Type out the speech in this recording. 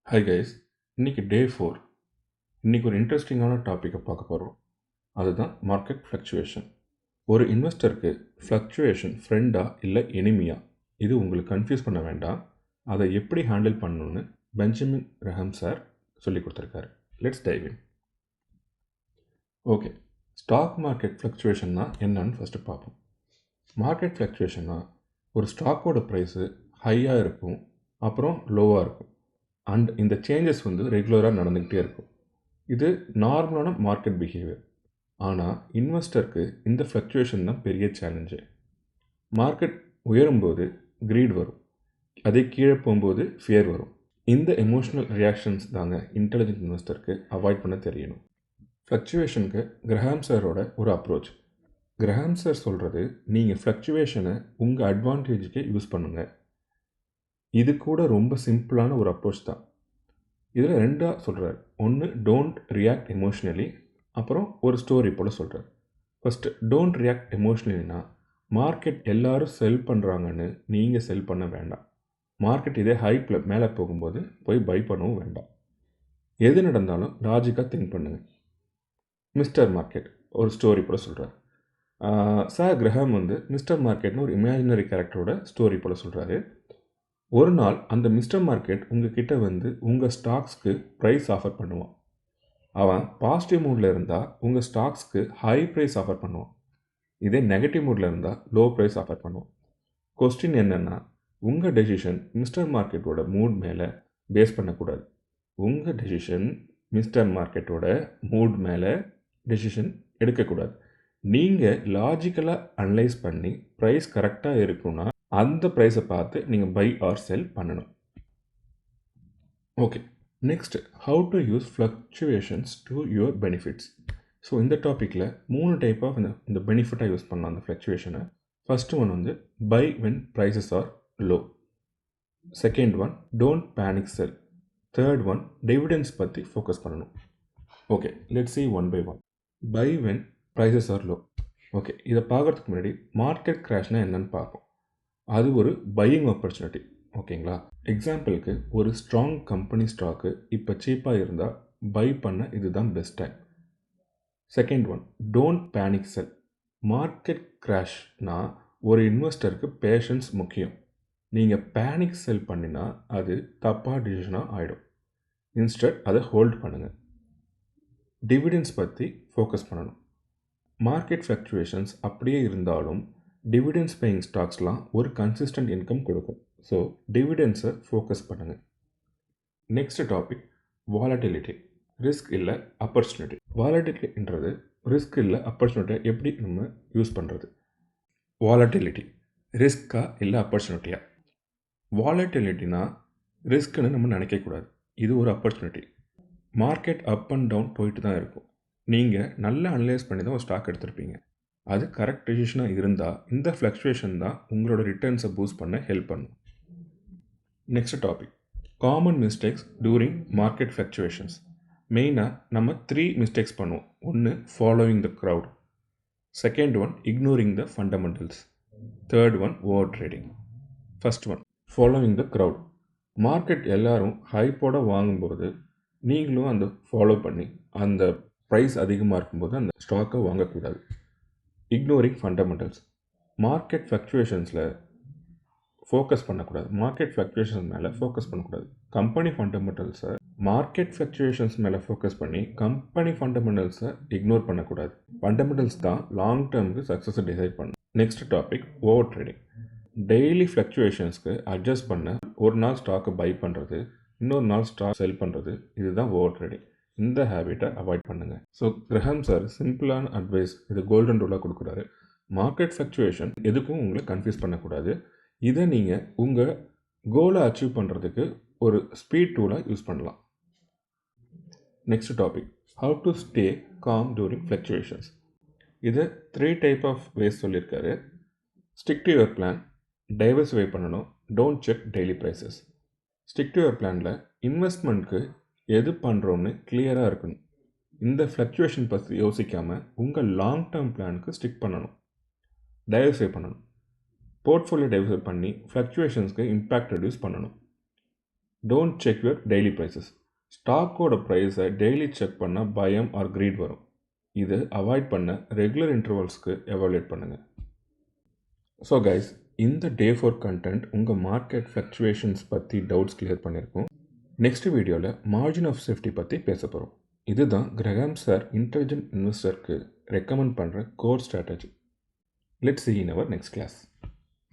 Hi guys, இன்னைக்கு டே 4. இன்னைக்கு ஒரு இன்ட்ரெஸ்டிங்கான டாப்பிக்கை பார்க்க போகிறோம். அதுதான் மார்க்கெட் ஃப்ளக்சுவேஷன். ஒரு இன்வெஸ்டருக்கு ஃப்ளக்சுவேஷன் ஃப்ரெண்டா இல்லை எனிமியா, இது உங்களுக்கு கன்ஃபியூஸ் பண்ண வேண்டாம். அதை எப்படி ஹேண்டில் பண்ணணும்னு பெஞ்சமின் கிரஹாம் சார் சொல்லி கொடுத்துருக்காரு. Let's dive in. Okay, stock market ஃப்ளக்சுவேஷன்னா என்னன்னு ஃபஸ்ட்டு பார்ப்போம். மார்க்கெட் ஃப்ளக்சுவேஷன்னா ஒரு ஸ்டாக்கோட ப்ரைஸு ஹையாக இருக்கும், அப்புறம் லோவாக இருக்கும். அண்ட் இந்த சேஞ்சஸ் ரெகுலராக நடந்துக்கிட்டே இருக்கும். இது நார்மலான மார்க்கெட் பிஹேவியர். ஆனால் இன்வெஸ்டருக்கு இந்த ஃப்ளக்சுவேஷன் தான் பெரிய சேலஞ்சு. மார்க்கெட் உயரும்போது க்ரீட் வரும், அதே கீழே போகும்போது ஃபியர் வரும். இந்த எமோஷ்னல் ரியாக்ஷன்ஸ் தாங்க இன்டெலிஜென்ட் இன்வெஸ்டருக்கு அவாய்ட் பண்ண தெரியணும். ஃப்ளக்சுவேஷனுக்கு கிரஹாம் சாரோட ஒரு அப்ரோச். கிரஹாம் சார் சொல்கிறது, நீங்கள் ஃப்ளக்சுவேஷனை உங்கள் அட்வான்டேஜுக்கு யூஸ் பண்ணுங்கள். இது கூட ரொம்ப சிம்பிளான ஒரு அப்ரோச் தான். இதில் ரெண்டாக சொல்கிறார். ஒன்று, டோன்ட் ரியாக்ட் எமோஷ்னலி. அப்புறம் ஒரு ஸ்டோரி போல் சொல்கிறார். ஃபஸ்ட்டு, டோன்ட் ரியாக்ட் எமோஷ்னலினா, மார்க்கெட் எல்லோரும் செல் பண்ணுறாங்கன்னு நீங்கள் செல் பண்ண வேண்டாம். மார்க்கெட் இதே ஹைப்பில் மேலே போகும்போது போய் பை பண்ணவும் வேண்டாம். எது நடந்தாலும் லாஜிக்காக திங்க் பண்ணுங்கள். மிஸ்டர் மார்க்கெட் ஒரு ஸ்டோரி போல் சொல்கிறார். சார் கிரஹாம் மிஸ்டர் மார்க்கெட்னு ஒரு இமேஜினரி கேரக்டரோட ஸ்டோரி போல் சொல்கிறாரு. ஒரு நாள் அந்த மிஸ்டர் மார்க்கெட் உங்ககிட்ட உங்கள் ஸ்டாக்ஸ்க்கு ப்ரைஸ் ஆஃபர் பண்ணுவான். அவன் பாசிட்டிவ் மூடில் இருந்தால் உங்கள் ஸ்டாக்ஸ்க்கு ஹை ப்ரைஸ் ஆஃபர் பண்ணுவான். இதே நெகட்டிவ் மூடில் இருந்தால் லோ ப்ரைஸ் ஆஃபர் பண்ணுவான். கொஸ்டின் என்னென்னா, உங்கள் டெசிஷன் மிஸ்டர் மார்க்கெட்டோட மூட் மேலே பேஸ் பண்ணக்கூடாது. உங்கள் டெசிஷன் மிஸ்டர் மார்க்கெட்டோட மூட் மேலே டெசிஷன் எடுக்கக்கூடாது. நீங்கள் லாஜிக்கலாக அனலைஸ் பண்ணி ப்ரைஸ் கரெக்டாக இருக்குன்னா அந்த ப்ரைஸை பார்த்து நீங்கள் பை ஆர் செல் பண்ணணும். Okay, next, how to use fluctuations to your benefits. So இந்த டாப்பிக்கில் 3 டைப் ஆஃப் இந்த பெனிஃபிட்டாக யூஸ் பண்ணலாம் அந்த ஃப்ளக்சுவேஷனை. First one buy when prices are low. Second one, don't panic sell. Third one, dividends பற்றி ஃபோக்கஸ் பண்ணணும். Okay, let's see one buy one. Buy when prices are low. Okay, இதை பார்க்குறதுக்கு முன்னாடி மார்க்கெட் கிராஷ்னால் என்னென்னு பார்ப்போம். அது ஒரு பையிங் ஆப்பர்ச்சுனிட்டி. ஓகேங்களா? எக்ஸாம்பிளுக்கு, ஒரு ஸ்ட்ராங் கம்பெனி ஸ்டாக்கு இப்போ சீப்பாக இருந்தால் பை பண்ண இதுதான் best time. Second one, don't panic sell. Market கிராஷ்னா ஒரு இன்வெஸ்டருக்கு பேஷன்ஸ் முக்கியம். நீங்கள் பேனிக் செல் பண்ணினா அது தப்பாக டிசிஷனாக ஆகிடும். இன்ஸ்டட் அதை ஹோல்ட் பண்ணுங்கள். டிவிடெண்ட்ஸ் பற்றி ஃபோக்கஸ் பண்ணணும். மார்க்கெட் ஃப்ளக்சுவேஷன்ஸ் அப்படியே இருந்தாலும் டிவிடெண்ட்ஸ் பேயிங் ஸ்டாக்ஸ்லாம் ஒரு கன்சிஸ்டன்ட் இன்கம் கொடுக்கும். ஸோ டிவிடெண்ட்ஸை ஃபோக்கஸ் பண்ணுங்கள். Next topic, volatility. ரிஸ்க் இல்லை ஆப்பர்ச்சுனிட்டி. வாலட்டிலிட்டின்றது ரிஸ்க் இல்லை ஆப்பர்ச்சுனிட்டியை எப்படி நம்ம யூஸ் பண்ணுறது. வாலட்டிலிட்டி ரிஸ்க்கா இல்லை ஆப்பர்ச்சுனிட்டியா? வாலட்டிலிட்டினா ரிஸ்க்குன்னு நம்ம நினைக்கக்கூடாது. இது ஒரு opportunity. Market up and down போயிட்டு தான் இருக்கும். நீங்கள் நல்லா அனலைஸ் பண்ணி தான் ஒரு ஸ்டாக் எடுத்திருப்பீங்க. அது கரெக்ட் டெசிஷனாக இருந்தால் இந்த ஃப்ளக்சுவேஷன் தான் உங்களோட ரிட்டர்ன்ஸை பூஸ்ட் பண்ண ஹெல்ப் பண்ணும். Next topic, common mistakes during market fluctuations. மெயினாக நம்ம 3 மிஸ்டேக்ஸ் பண்ணுவோம். ஒன்று, following the crowd. Second one, ignoring the fundamentals. Third one, over trading. First one, following the crowd. Market எல்லாரும் ஹைப்போட வாங்கும்போது நீங்களும் அந்த ஃபாலோ பண்ணி அந்த ப்ரைஸ் அதிகமாக இருக்கும்போது அந்த ஸ்டாக்கை வாங்கக்கூடாது. Ignoring fundamentals. மார்க்கெட் ஃப்ளக்சுவேஷன்ஸில் ஃபோக்கஸ் பண்ணக்கூடாது. மார்க்கெட் ஃப்ளக்சுவேஷன்ஸ் மேலே ஃபோக்கஸ் பண்ணக்கூடாது. கம்பெனி ஃபண்டமெண்டல்ஸை மார்க்கெட் ஃப்ளக்சுவேஷன்ஸ் மேலே ஃபோக்கஸ் பண்ணி கம்பெனி ஃபண்டமெண்டல்ஸை இக்னோர் பண்ணக்கூடாது. ஃபண்டமெண்டல்ஸ் தான் லாங் டேர்முக்கு சக்ஸஸை டிசைட் பண்ணும். Next topic, over trading. Daily ஃப்ளக்சுவேஷன்ஸ்க்கு அட்ஜஸ்ட் பண்ண ஒரு நாள் ஸ்டாக்கை பை பண்ணுறது, இன்னொரு நாள் ஸ்டாக் செல் பண்ணுறது, இதுதான் ஓவர் ட்ரேடிங். இந்த ஹேபிட்டை அவாய்ட் பண்ணுங்கள். ஸோ கிரஹாம் சார் சிம்பிளான அட்வைஸ், இது கோல்டன் ரூலாக கொடுக்குறாரு. மார்க்கெட் ஃப்ளக்சுவேஷன் எதுக்கும் உங்களை கன்ஃபியூஸ் பண்ணக்கூடாது. இதை நீங்கள் உங்கள் கோலை அச்சீவ் பண்ணுறதுக்கு ஒரு ஸ்பீட் டூலாக யூஸ் பண்ணலாம். Next topic, how to stay calm during fluctuations. இதை 3 டைப் ஆஃப் வேஸ் சொல்லியிருக்காரு. Stick to your plan, diversify பண்ணணும், don't check daily prices. Stick to your பிளானில் இன்வெஸ்ட்மெண்ட்க்கு எது பண்ணுறோன்னு கிளியராக இருக்கணும். இந்த ஃப்ளக்சுவேஷன் பற்றி யோசிக்காமல் உங்கள் லாங் டேர்ம் பிளானுக்கு ஸ்டிக் பண்ணணும். டைவர்சிஃபை பண்ணணும். போர்ட்ஃபோலியோ டைவர்சிஃபை பண்ணி ஃப்ளக்சுவேஷன்ஸ்க்கு இம்பேக்ட் ரெடியூஸ் பண்ணணும். Don't check your daily prices. ஸ்டாக்கோட ப்ரைஸை டெய்லி செக் பண்ணால் பயம் ஆர் greed வரும். இது அவாய்ட் பண்ண ரெகுலர் இன்டர்வல்ஸ்க்கு எவாலுவேட் பண்ணுங்கள். ஸோ கைஸ், இந்த டே 4 கண்டென்ட் உங்கள் மார்க்கெட் ஃப்ளக்சுவேஷன்ஸ் பற்றி டவுட்ஸ் கிளியர் பண்ணியிருக்கோம். நெக்ஸ்ட் வீடியோவில் மார்ஜின் ஆஃப் சேஃப்டி பற்றி பேச போகிறோம். இதுதான் கிரஹாம் சார் இன்டெலிஜென்ட் இன்வெஸ்டருக்கு ரெக்கமெண்ட் பண்ணுற core strategy. Let's see in our next class.